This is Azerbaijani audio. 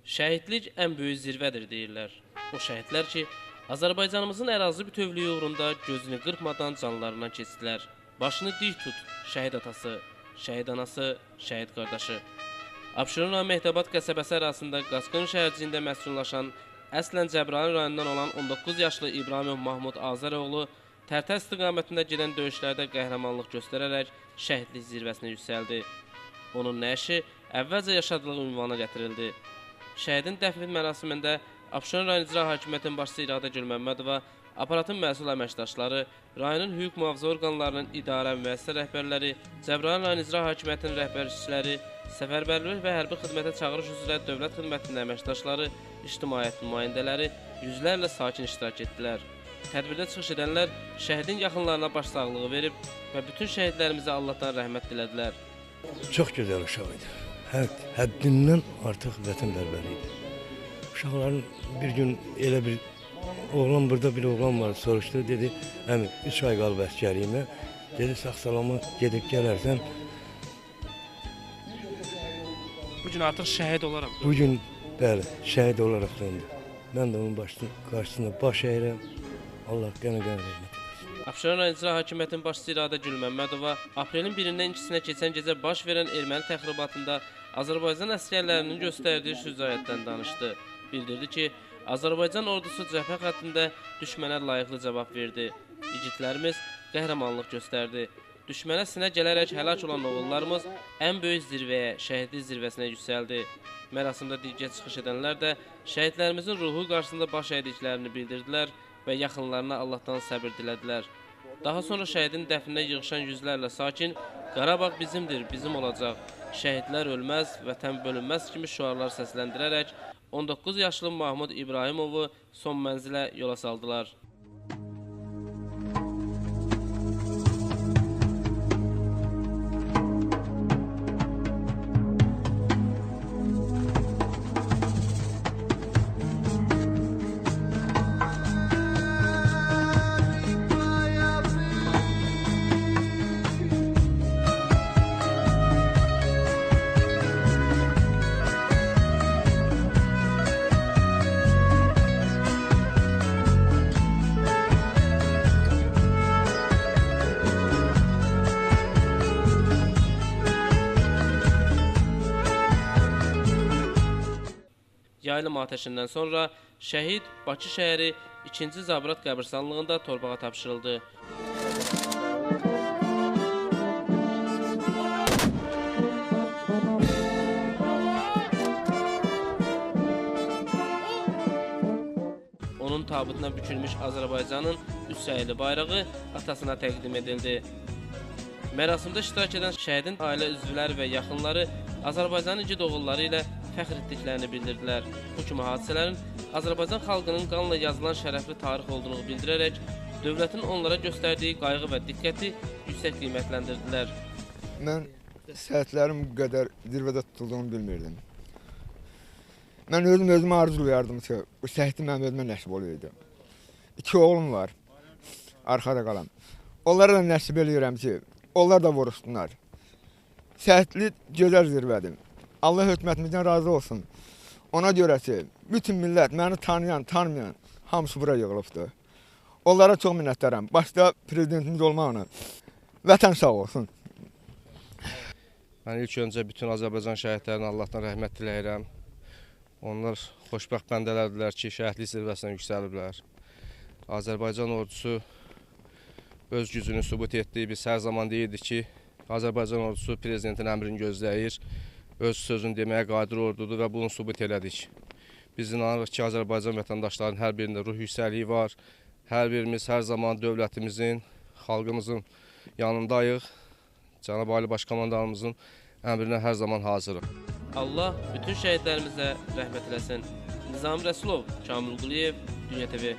Şəhidlik ən böyük zirvədir deyirlər. O şəhidlər ki, Azərbaycanımızın ərazi bütövlüyü uğrunda gözünü qırpmadan canlarından keçdilər. Başını dik tut, şəhid atası, şəhid anası, şəhid qardaşı. Abşeron rayon Mehdabad qəsəbəsi arasında Qaçqın şəhərciyində məskunlaşan, əslən Cəbrayıl rayonundan olan 19 yaşlı İbrahimov Mahmud Azəroğlu Tərtər istiqamətində gedən döyüşlərdə qəhrəmanlıq göstərərək şəhidlik zirvəsinə yüksəldi. Onun nəşi əvvəlcə yaşadığı ünvana gətirildi. Şəhidin dəfn mərasimində Abşeron rayon İcra Hakimiyyətinin başçısı İradə Gülməmmədova, aparatın məsul əməkdaşları, rayonun hüquq mühafizə orqanlarının idarə müəssisə rəhbərləri, Cəbrayıl rayon İcra Hakimiyyətinin rəhbərçiləri, səfərbərlik və hərbi xidmətə çağırış üzrə dövlət xidmətinin əməkdaşları, ictimaiyyət nümayəndələri, yüzlərlə sakin iştirak etdilər. Tədbirdə çıxış edənlər şəhidin yaxınlarına başsağlığı verib və bütün şəhidlərimizə Allahdan rəhmət dilədilər. Çox gözəl uşaq idi. Həddindən artıq vətənpərvər idi. Uşaqların bir gün elə bir oğlan, burada bir oğlan var, soruşdu, dedi, əmi 3 ay qalıb əsgərliyimə, dedi, sağ-salamat gedib gələrsən. Bugün artıq şəhid olaraq. Bugün, bəli, şəhid olaraq döndü. Mən də onun qarşısında baş əyirəm. Allah qənə-qənə rəhmət eləsin. Abşeron rayon İcra Hakimiyyətinin başçısı İradə Gülməmmədova aprelin 1-dən 2-sinə keçən gecə baş verən erməni təxribatında Azərbaycan əsgərlərinin göstərdiyi şücaətdən danışdı. Bildirdi ki, Azərbaycan ordusu cəbhə xəttində düşmənə layiqli cavab verdi. İgidlərimiz qəhrəmanlıq göstərdi. Düşmənə sinə gələrək həlak olan oğullarımız ən böyük zirvəyə, şəhidlik zirvəsinə yüksəldi. Mərasimdə digər çıxış edənlər də şəhidlərimizin ruhu qarşısında baş əydiklərini bildirdilər və yaxınlarına Allahdan səbir dilədilər. Daha sonra şəhidin dəfninə yığışan yüzlərlə sakin "Qarabağ bizimdir, bizim olacaq, şəhidlər ölməz, vətən bölünməz" kimi şüarlar səsləndirərək 19 yaşlı Mahmud İbrahimovu son mənzilə yola saldılar. Yaylım atəşindən sonra şəhid Bakı şəhəri 2-ci Zabrat qəbirstanlığında torpağa tapşırıldı. Onun tabutuna bükülmüş Azərbaycanın üç səyli bayrağı atasına təqdim edildi. Mərasimdə iştirak edən şəhidin ailə üzvləri və yaxınları Azərbaycanın igid oğulları ilə fəxr etdiklərini bildirdilər. Bu kimi hadisələrin Azərbaycan xalqının qanla yazılan şərəfli tarix olduğunu bildirərək dövlətin onlara göstərdiyi qayğı və diqqəti yüksək qiymətləndirdilər. Mən səhətlərim bu qədər zirvədə tutulduğunu bilmirdim. Mən özümə arzulayardım ki, bu səhəti mənim özümə nəsib oluyordu. 2 oğlum var, arxada qalan. Onlara da nəsib eləyirəm ki, onlar da vuruşsunlar. Səhətli gözəl zirvədir. Allah hökumətimizdən razı olsun. Ona görə ki, bütün millət, məni tanıyan, tanımayan, hamısı bura yığılıbdır. Onlara çox minnətdaram. Başda prezidentimiz olmağına. Vətən sağ olsun. Mən ilk öncə bütün Azərbaycan şəhidlərinə Allahdan rəhmət diləyirəm. Onlar xoşbəxt bəndələrdirlər ki, şəhidlik zirvəsinə yüksəliblər. Azərbaycan ordusu öz gücünü sübut etdiyi, biz hər zaman deyirdik ki, Azərbaycan ordusu prezidentin əmrini gözləyir. Öz sözünü deməyə qadir ordudur və bunu sübut elədik. Biz inanırıq ki, Azərbaycan vətəndaşlarının hər birində ruh yüksəliyi var. Hər birimiz hər zaman dövlətimizin, xalqımızın yanındayıq. Cənab Ali Baş Komandanımızın əmrinə hər zaman hazırıq. Allah bütün şəhidlərimizə rəhmət eləsin. Nizami Rəsulov, Kamil Quliyev, Dünya TV.